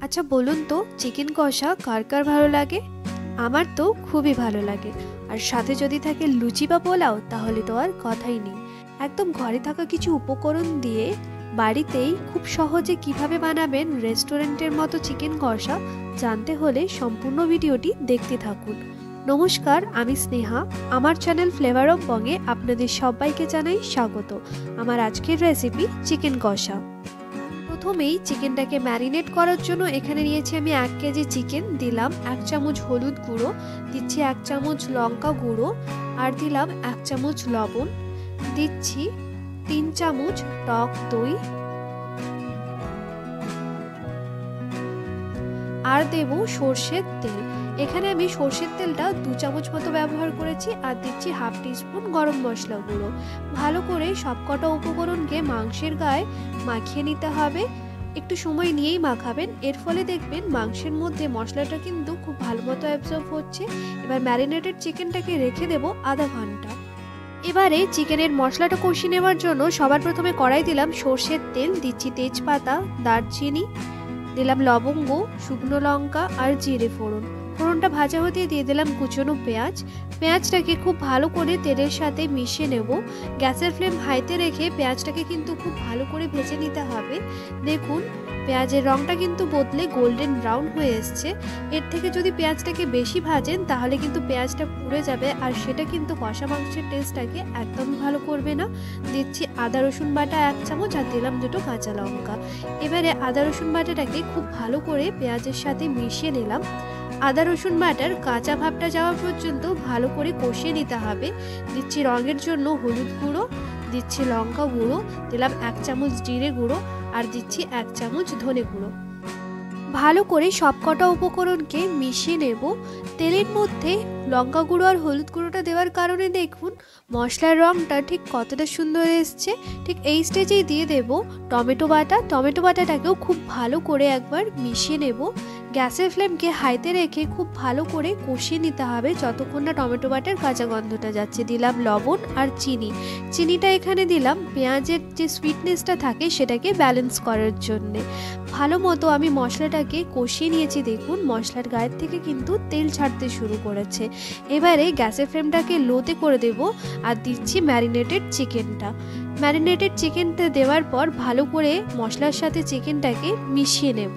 আচ্ছা বলুন তো চিকেন কষা কার কার ভালো লাগে? আমার তো খুবই ভালো লাগে। আর সাথে যদি থাকে লুচি বা পোলাও তাহলে তো আর কথাই নেই। একদম ঘরে থাকা কিছু উপকরণ দিয়ে বাড়িতেই খুব সহজে কিভাবে বানাবেন রেস্টুরেন্টের মতো চিকেন কষা জানতে হলে সম্পূর্ণ ভিডিওটি দেখতে থাকুন। নমস্কার, আমি স্নেহা। আমার চ্যানেল ফ্লেভার অফ বংয়ে আপনাদের সবাইকে জানাই স্বাগত। আমার আজকের রেসিপি চিকেন কষা। প্রথমেই চিকেনটাকে ম্যারিনেট করার জন্য এখানে নিয়েছি আমি 1 কেজি চিকেন। দিলাম 1 চামচ হলুদ গুঁড়ো, দিচ্ছি 1 চামচ লঙ্কা গুঁড়ো, আর দিলাম 1 চামচ লবণ, দিচ্ছি 3 চামচ টক দই, আর দেব সর্ষের তেল। এখানে আমি সর্ষের তেলটা 2 চামচ মতো ব্যবহার করেছি, আর দিচ্ছি হাফ টিস্পুন গরম মশলা গুঁড়ো। ভালো করে সবকটা উপকরণকে মাংসের গায়ে মাখিয়ে নিতে হবে। একটু সময় নিয়েই মাখাবেন, এর ফলে দেখবেন মাংসের মধ্যে মশলাটা কিন্তু খুব ভালো মতো অ্যাবজর্ব হচ্ছে। এবার ম্যারিনেটেড চিকেনটাকে রেখে দেব আধা ঘন্টা। এবারে চিকেনের মশলাটা কষিয়ে নেওয়ার জন্য সবার প্রথমে কড়াই দিলাম সর্ষের তেল, দিচ্ছি তেজপাতা, দারচিনি, দিলাম লবঙ্গ, শুকনো লঙ্কা আর জিরে ফোড়ন। ফোড়নটা ভাজা হতে দিয়ে দিলাম কুচনো পেঁয়াজ। পেঁয়াজটাকে খুব ভালো করে তেলের সাথে মিশিয়ে নেব। গ্যাসের ফ্লেম হাইতে রেখে পেঁয়াজটাকে কিন্তু খুব ভালো করে ভেজে নিতে হবে। দেখুন পেঁয়াজের রঙটা কিন্তু বদলে গোল্ডেন ব্রাউন হয়ে এসছে। এর থেকে যদি পেঁয়াজটাকে বেশি ভাজেন তাহলে কিন্তু পেঁয়াজটা পুড়ে যাবে, আর সেটা কিন্তু কষা মাংসের টেস্টটাকে একদম ভালো করবে না। দিচ্ছি আদা রসুন বাটা 1 চামচ, আর দিলাম 2টো কাঁচা লঙ্কা। এবারে আদা রসুন বাটাটাকে খুব ভালো করে পেঁয়াজের সাথে মিশিয়ে নিলাম। আদা রসুন বাটার কাঁচা ভাবটা যাওয়া পর্যন্ত ভালো করে কষিয়ে নিতে হবে। দিচ্ছি রঙের জন্য হলুদ গুঁড়ো, দিচ্ছি লঙ্কা গুঁড়ো, দিলাম 1 চামচ জিরে গুঁড়ো, আর দিচ্ছি 1 চামচ ধনে গুঁড়ো। ভালো করে সবকটা উপকরণকে মিশিয়ে নেব। তেলের মধ্যে লঙ্কা গুঁড়ো আর হলুদ গুঁড়োটা দেওয়ার কারণে দেখুন মশলার রঙটা ঠিক কতটা সুন্দর এসছে। ঠিক এই স্টেজেই দিয়ে দেব টমেটো বাটা। টমেটো বাটাটাকেও খুব ভালো করে একবার মিশিয়ে নেব। গ্যাসের ফ্লেমকে হাইতে রেখে খুব ভালো করে কষিয়ে নিতে হবে যতক্ষণ না টমেটো বাটার কাঁচা গন্ধটা যাচ্ছে। দিলাম লবণ আর চিনি। চিনিটা এখানে দিলাম পেঁয়াজের যে সুইটনেসটা থাকে সেটাকে ব্যালেন্স করার জন্যে। ভালো মতো আমি মশলাটাকে কষিয়ে নিয়েছি। দেখুন মশলার গায়ের থেকে কিন্তু তেল ছাড়তে শুরু করেছে। এবারে গ্যাসের ফ্লেমটাকে লোতে করে দেব, আর দিচ্ছি ম্যারিনেটেড চিকেনটা। ম্যারিনেটেড চিকেনটা দেওয়ার পর ভালো করে মশলার সাথে চিকেনটাকে মিশিয়ে নেব।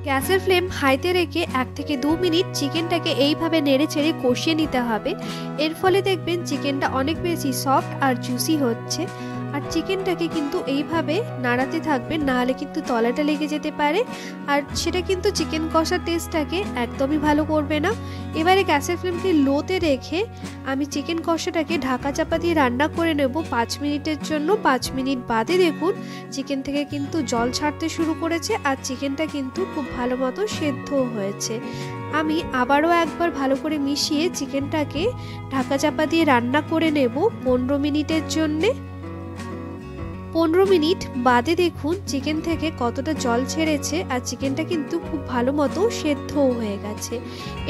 গ্যাসের ফ্লেম হাইতে রেখে 1 থেকে 2 মিনিট চিকেনটাকে এইভাবে নেড়ে চেড়ে কষিয়ে নিতে হবে। এর ফলে দেখবেন চিকেনটা অনেক বেশি সফট আর জুসি হচ্ছে। আর চিকেনটাকে কিন্তু এইভাবে নাড়াতে থাকবেন, নাহলে কিন্তু তলাটা লেগে যেতে পারে, আর সেটা কিন্তু চিকেন কষার টেস্টটাকে একদমই ভালো করবে না। এবারে গ্যাসের ফ্লেমকে লোতে রেখে আমি চিকেন কষাটাকে ঢাকা চাপা দিয়ে রান্না করে নেব 5 মিনিটের জন্য। 5 মিনিট বাদে দেখুন চিকেন থেকে কিন্তু জল ছাড়তে শুরু করেছে, আর চিকেনটা কিন্তু খুব ভালো মতো সেদ্ধ হয়েছে। আমি আবারও একবার ভালো করে মিশিয়ে চিকেনটাকে ঢাকা চাপা দিয়ে রান্না করে নেব 15 মিনিটের জন্যে। 15 মিনিট বাদে দেখুন চিকেন থেকে কতটা জল ছেড়েছে, আর চিকেনটা কিন্তু খুব ভালো মতো সেদ্ধও হয়ে গেছে।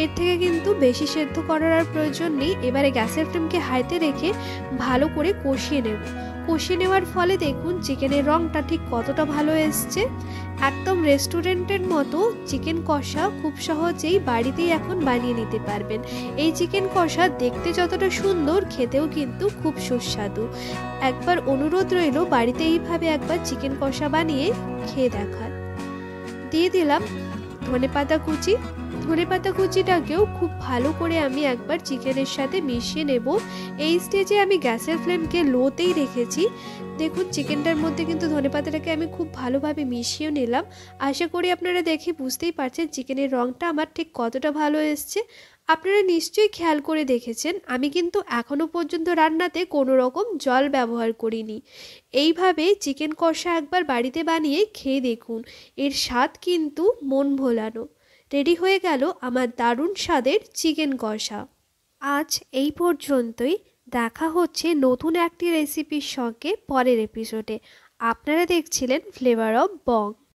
এর থেকে কিন্তু বেশি সেদ্ধ করার আর প্রয়োজন নেই। এবারে গ্যাসের ফ্লেমকে হাইতে রেখে ভালো করে কষিয়ে নেব। কষিয়ে নেওয়ার ফলে দেখুন চিকেনের রঙটা ঠিক কতটা ভালো এসছে। একদম রেস্টুরেন্টের মতো চিকেন কষা খুব সহজেই বাড়িতেই এখন বানিয়ে নিতে পারবেন। এই চিকেন কষা দেখতে যতটা সুন্দর, খেতেও কিন্তু খুব সুস্বাদু। একবার অনুরোধ রইল বাড়িতে এইভাবে একবার চিকেন কষা বানিয়ে খেয়ে দেখার। দিয়ে দিলাম ধনেপাতা কুচি। ধনেপাতা কুচিটাকেও খুব ভালো করে আমি একবার চিকেনের সাথে মিশিয়ে নেব। এই স্টেজে আমি গ্যাসের ফ্লেমকে লোতেই রেখেছি। দেখুন চিকেনটার মধ্যে কিন্তু ধনেপাতাটাকে আমি খুব ভালোভাবে মিশিয়ে নিলাম। আশা করি আপনারা দেখে বুঝতেই পারছেন চিকেনের রঙটা আমার ঠিক কতটা ভালো এসছে। আপনারা নিশ্চয়ই খেয়াল করে দেখেছেন আমি কিন্তু এখনও পর্যন্ত রান্নাতে কোনো রকম জল ব্যবহার করিনি। এইভাবে চিকেন কষা একবার বাড়িতে বানিয়ে খেয়ে দেখুন, এর স্বাদ কিন্তু মন ভোলানো। রেডি হয়ে গেল আমার দারুণ স্বাদের চিকেন কষা। আজ এই পর্যন্তই। দেখা হচ্ছে নতুন একটি রেসিপির সঙ্গে পরের এপিসোডে। আপনারা দেখছিলেন ফ্লেভার অফ বং।